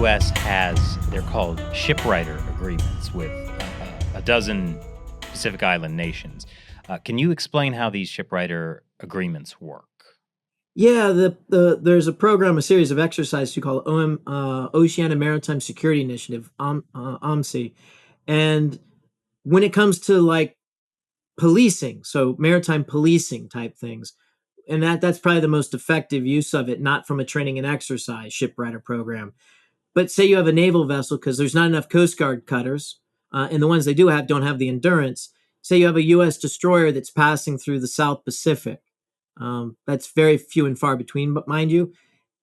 U.S. has, they're called shipwriter agreements with a dozen Pacific Island nations. Can you explain how these shipwriter agreements work? Yeah, there's a program, a series of exercises you call Oceania Maritime Security Initiative, OMSI, and when it comes to like policing, so maritime policing type things, and that's probably the most effective use of it, not from a training and exercise shipwriter program, but say you have a naval vessel because there's not enough Coast Guard cutters, and the ones they do have don't have the endurance. Say you have a U.S. destroyer that's passing through the South Pacific. That's very few and far between, but mind you.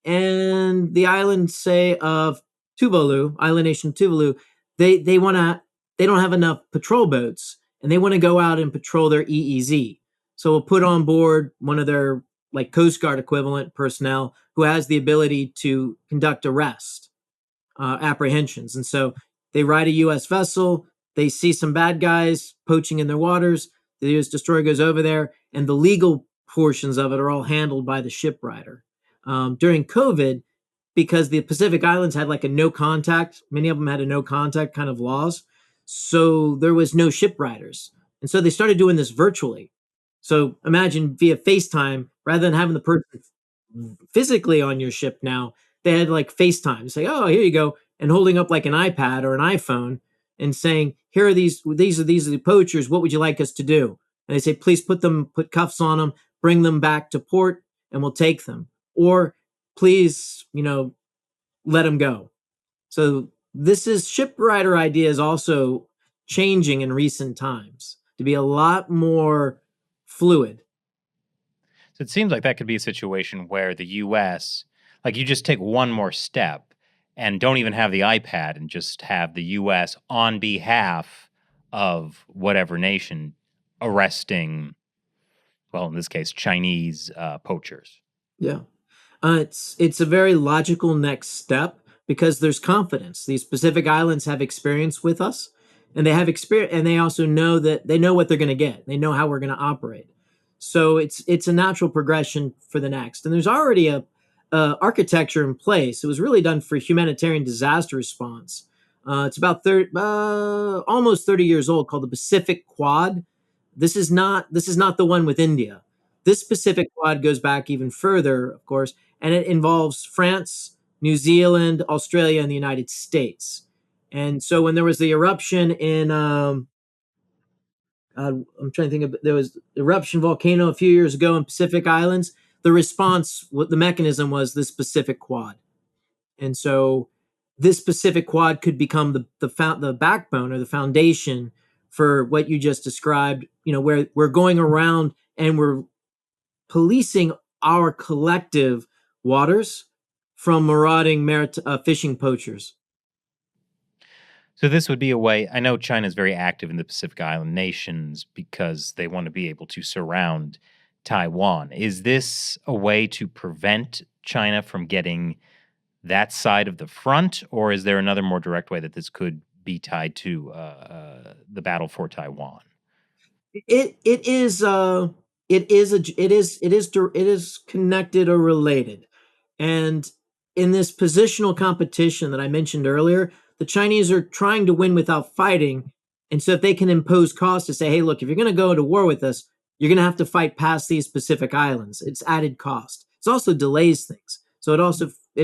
And the island, say of Tuvalu, island nation Tuvalu, they want to they don't have enough patrol boats, and they want to go out and patrol their EEZ. So we'll put on board one of their like Coast Guard equivalent personnel who has the ability to conduct arrest apprehensions. And so they ride a U.S. vessel, they see some bad guys poaching in their waters, the U.S. destroyer goes over there, and the legal portions of it are all handled by the shipwriter. During COVID, because the Pacific Islands had like a no contact, many of them had a no contact kind of laws. So there was no shipwriters. And so they started doing this virtually. So imagine via FaceTime, rather than having the person physically on your ship now, they had like FaceTime, say, oh, here you go, and holding up like an iPad or an iPhone and saying, here are these are the poachers. What would you like us to do? And they say, please put cuffs on them, bring them back to port, and we'll take them. Or please, let them go. So this is shipwriter idea is also changing in recent times to be a lot more fluid. So it seems like that could be a situation where the U.S., like you just take one more step and don't even have the iPad and just have the U.S. on behalf of whatever nation arresting, well, in this case, Chinese poachers. Yeah. It's a very logical next step because there's confidence. These Pacific Islands have experience with us, and they have experience, and they also know that they know what they're going to get. They know how we're going to operate. So it's a natural progression for the next. And there's already a architecture in place. It was really done for humanitarian disaster response. It's about almost 30 years old, called the Pacific Quad. This is not the one with India. This Pacific Quad goes back even further, of course, and it involves France, New Zealand, Australia, and the United States. And so when there was the eruption in, I'm trying to think of, there was eruption volcano a few years ago in Pacific Islands. The response, what the mechanism was, this Pacific Quad. And so this Pacific Quad could become the backbone or the foundation for what you just described. Where we're going around and we're policing our collective waters from marauding fishing poachers. So this would be a way. I know China is very active in the Pacific Island nations because they want to be able to surround Taiwan. Is this a way to prevent China from getting that side of the front, or is there another more direct way that this could be tied to the battle for Taiwan? It is it is connected or related, and in this positional competition that I mentioned earlier, the Chinese are trying to win without fighting, and so if they can impose costs to say, hey, look, if you're going to go to war with us, you're going to have to fight past these Pacific Islands. It's added cost. It also delays things. So it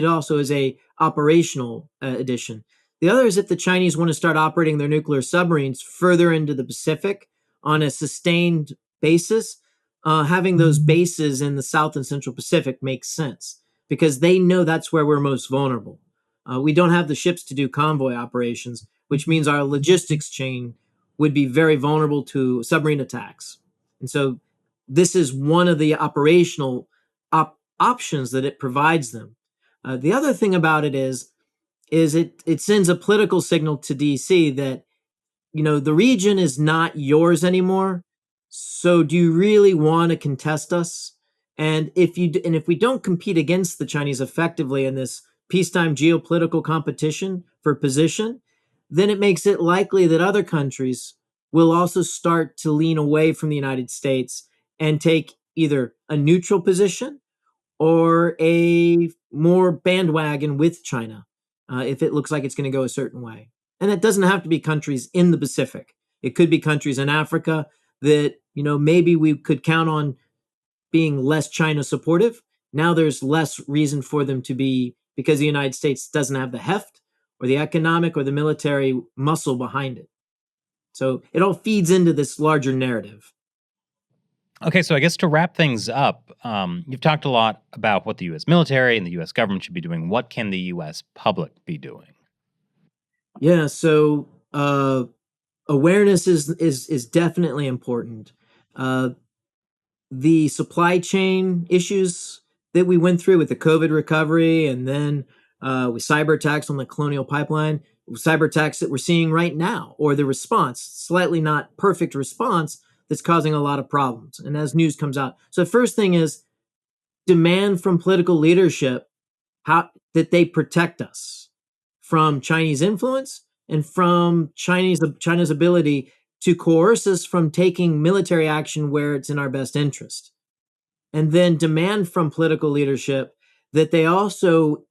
also is a operational addition. The other is if the Chinese want to start operating their nuclear submarines further into the Pacific on a sustained basis, having those bases in the South and Central Pacific makes sense because they know that's where we're most vulnerable. We don't have the ships to do convoy operations, which means our logistics chain would be very vulnerable to submarine attacks. And so this is one of the operational options that it provides them. The other thing about it is it sends a political signal to DC that the region is not yours anymore. So do you really want to contest us? And if we don't compete against the Chinese effectively in this peacetime geopolitical competition for position, then it makes it likely that other countries will also start to lean away from the United States and take either a neutral position or a more bandwagon with China. if it looks like it's going to go a certain way. And it doesn't have to be countries in the Pacific. It could be countries in Africa that, maybe we could count on being less China supportive. Now there's less reason for them to be, because the United States doesn't have the heft or the economic or the military muscle behind it. So it all feeds into this larger narrative. Okay, so I guess to wrap things up, you've talked a lot about what the U.S. military and the U.S. government should be doing. What can the U.S. public be doing? Yeah, so awareness is definitely important. The supply chain issues that we went through with the COVID recovery, and then with cyber attacks on the Colonial Pipeline, cyber attacks that we're seeing right now, or the response, slightly not perfect response, that's causing a lot of problems. And as news comes out, so the first thing is demand from political leadership that they protect us from Chinese influence and from China's ability to coerce us from taking military action where it's in our best interest. And then demand from political leadership that they also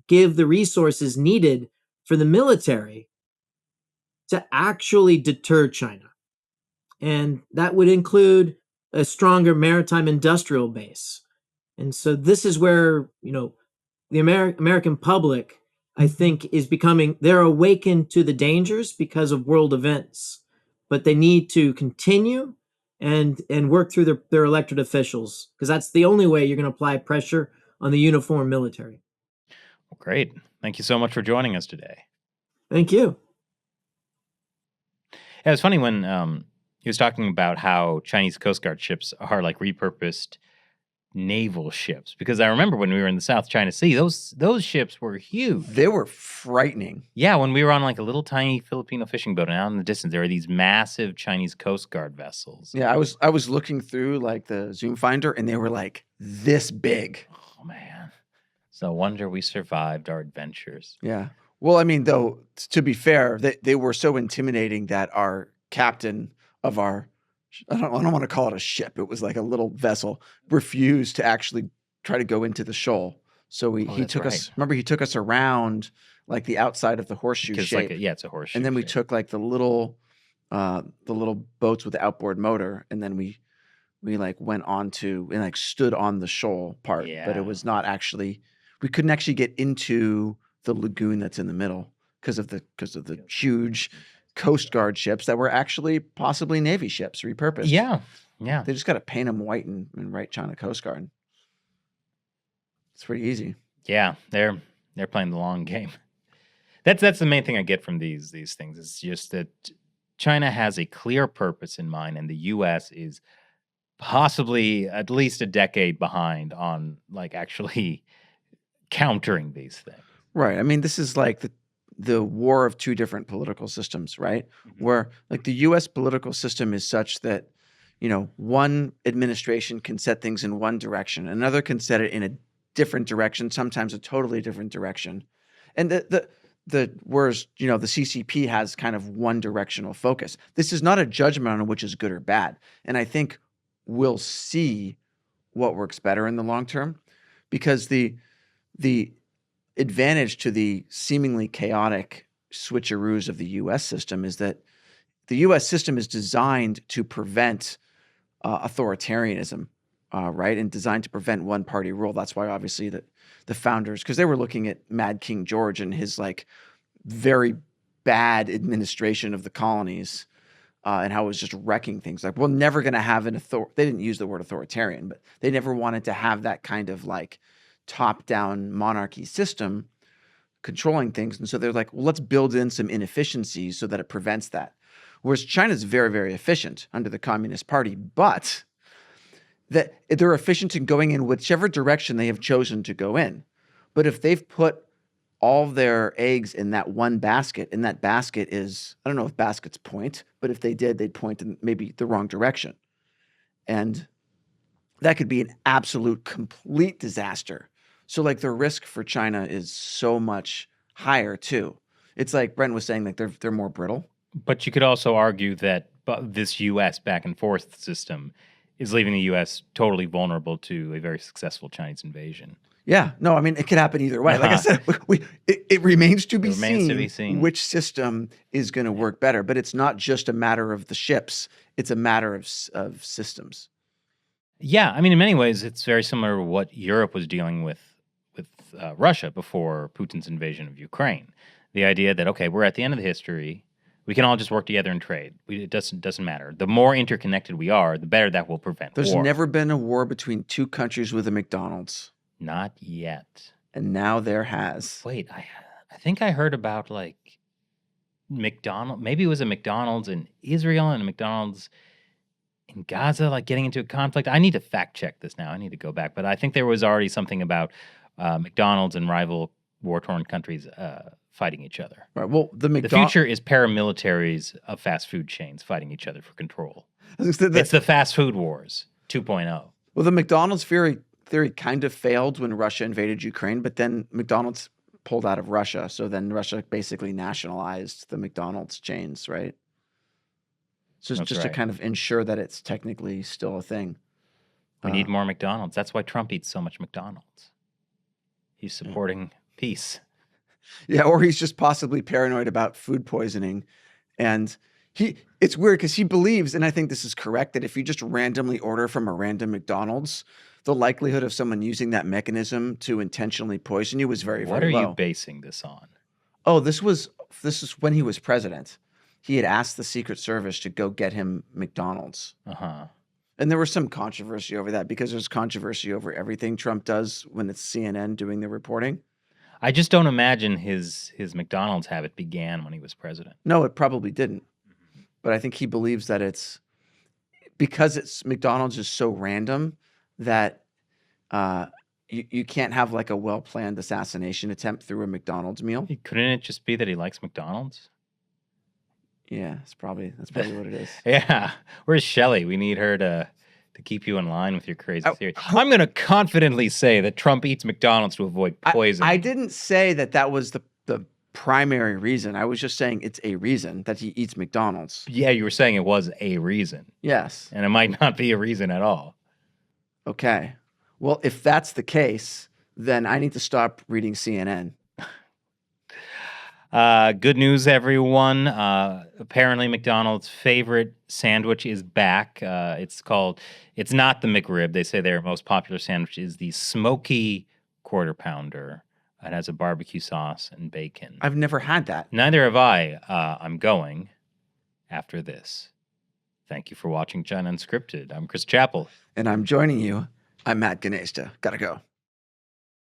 give the resources needed for the military to actually deter China. And that would include a stronger maritime industrial base. And so this is where, the American public, I think, is they're awakened to the dangers because of world events, but they need to continue and work through their elected officials, because that's the only way you're going to apply pressure on the uniformed military. Well, great. Thank you so much for joining us today. Thank you. Yeah, it's funny when he was talking about how Chinese Coast Guard ships are like repurposed naval ships, because I remember when we were in the South China Sea, those ships were huge. They were frightening. Yeah, when we were on like a little tiny Filipino fishing boat, and out in the distance there were these massive Chinese Coast Guard vessels. Yeah, I was looking through like the zoom finder, and they were like this big. Oh man, it's no wonder we survived our adventures. Yeah. Well, I mean, though, to be fair, they were so intimidating that our captain of our, I don't want to call it a ship, it was like a little vessel, refused to actually try to go into the shoal. So he took us, remember, he took us around like the outside of the horseshoe shape. It's a horseshoe. And then we took like the little boats with the outboard motor, and then we like went on to and like stood on the shoal part. Yeah. But it was not actually, we couldn't actually get into the lagoon that's in the middle because of the huge Coast Guard ships that were actually possibly Navy ships repurposed. Yeah. Yeah. They just got to paint them white and write China Coast Guard. It's pretty easy. Yeah. They're playing the long game. That's the main thing I get from these things. It's just that China has a clear purpose in mind, and the U.S. is possibly at least a decade behind on like actually countering these things. Right. I mean, this is like the war of two different political systems, right? Mm-hmm. Where like the U.S. political system is such that, one administration can set things in one direction, another can set it in a different direction, sometimes a totally different direction. And whereas, the CCP has kind of one directional focus. This is not a judgment on which is good or bad. And I think we'll see what works better in the long term, because the advantage to the seemingly chaotic switcheroos of the U.S. system is that the U.S. system is designed to prevent authoritarianism, right? And designed to prevent one-party rule. That's why obviously the founders, because they were looking at Mad King George and his like very bad administration of the colonies and how it was just wrecking things. Like, we're never going to have they didn't use the word authoritarian, but they never wanted to have that kind of like top-down monarchy system controlling things. And so they're like, well, let's build in some inefficiencies so that it prevents that. Whereas China's very, very efficient under the Communist Party, but that they're efficient in going in whichever direction they have chosen to go in. But if they've put all their eggs in that one basket, and that basket is, I don't know if baskets point, but if they did, they'd point in maybe the wrong direction. And that could be an absolute, complete disaster. So like the risk for China is so much higher too. It's like Brent was saying, like they're more brittle. But you could also argue that this U.S. back and forth system is leaving the U.S. totally vulnerable to a very successful Chinese invasion. Yeah, no, I mean, it could happen either way. Like I Uh-huh. said, it remains to be It remains to be seen. which system is going to work better. But it's not just a matter of the ships; it's a matter of systems. Yeah, I mean, in many ways, it's very similar to what Europe was dealing with Russia before Putin's invasion of Ukraine. The idea that, okay, we're at the end of the history, we can all just work together and trade. It doesn't matter. The more interconnected we are, the better that will prevent There's war. never been a war between two countries with a McDonald's, Not yet. and now there has. Wait, I think I heard about like McDonald. Maybe it was a McDonald's in Israel and a McDonald's in Gaza, like getting into a conflict. I need to fact check this now. I need to go back, but I think there was already something about McDonald's and rival war-torn countries fighting each other. Right. Well, the The future is paramilitaries of fast food chains fighting each other for control. It's the fast food wars 2.0. Well, the McDonald's theory kind of failed when Russia invaded Ukraine, but then McDonald's pulled out of Russia. So then Russia basically nationalized the McDonald's chains, right? So it's That's just to right. kind of ensure that it's technically still a thing. We need more McDonald's. That's why Trump eats so much McDonald's. He's supporting peace. Yeah, or he's just possibly paranoid about food poisoning. And it's weird because he believes, and I think this is correct, that if you just randomly order from a random McDonald's, the likelihood of someone using that mechanism to intentionally poison you was very, What very are low. you basing this on? Oh, this is when he was president. He had asked the Secret Service to go get him McDonald's. Uh-huh. And there was some controversy over that because there's controversy over everything Trump does when it's CNN doing the reporting. I just don't imagine his McDonald's habit began when he was president. No, it probably didn't. But I think he believes that it's because McDonald's is so random that you can't have like a well-planned assassination attempt through a McDonald's meal. Couldn't it just be that he likes McDonald's? Yeah, that's probably what it is. Yeah. Where's Shelley? We need her to keep you in line with your crazy theory. I'm going to confidently say that Trump eats McDonald's to avoid poison. I didn't say that was the primary reason. I was just saying it's a reason that he eats McDonald's. Yeah, you were saying it was a reason. Yes. And it might not be a reason at all. Okay. Well, if that's the case, then I need to stop reading CNN. Good news, everyone. Apparently, McDonald's favorite sandwich is back. It's not the McRib. They say their most popular sandwich is the smoky quarter pounder. It has a barbecue sauce and bacon. I've never had that. Neither have I. I'm going after this. Thank you for watching China Unscripted. I'm Chris Chappell. And I'm joining you. I'm Matt Ganesta. Gotta go.